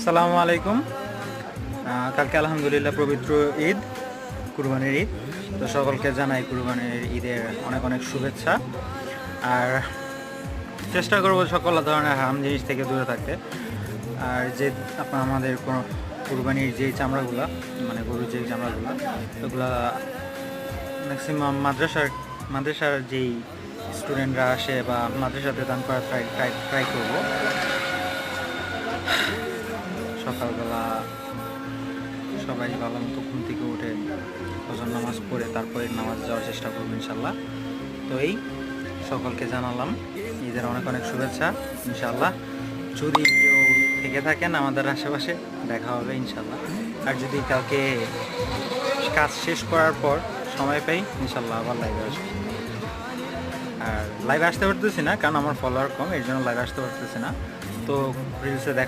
আসসালামু আলাইকুম। কালকে আলহামদুলিল্লাহ পবিত্র ঈদ, কুরবানির ঈদ। তো সকলকে জানাই কুরবানির ঈদের অনেক অনেক শুভেচ্ছা। আর চেষ্টা করবো সকল ধরনের হারাম জিনিস থেকে দূরে থাকতে। আর যে আমাদের কোনো কুরবানির যেই চামড়াগুলো, মানে গরুর যেই চামড়াগুলো, ওগুলা ম্যাক্সিমাম মাদ্রাসার যেই স্টুডেন্টরা আসে বা মাদ্রাসাতে দান করার ট্রাই করবো। সকালবেলা সবাই ভালো মতো ঘুম থেকে উঠে ফজর নামাজ পড়ে তারপরে নামাজ যাওয়ার চেষ্টা করবো ইনশাল্লাহ। তো এই সকলকে জানালাম ঈদের অনেক অনেক শুভেচ্ছা। ইনশাল্লাহ যদি কেউ থেকে থাকেন আমাদের আশেপাশে দেখা হবে ইনশাল্লাহ। আর যদি কালকে কাজ শেষ করার পর সময় পাই ইনশাল্লাহ আবার লাইভে আসবো। আর লাইভে আসতে পারতেছি না কারণ আমার ফলোয়ার কম, এর জন্য লাইভে আসতে পারতেছি না। তো রিলসে দেখা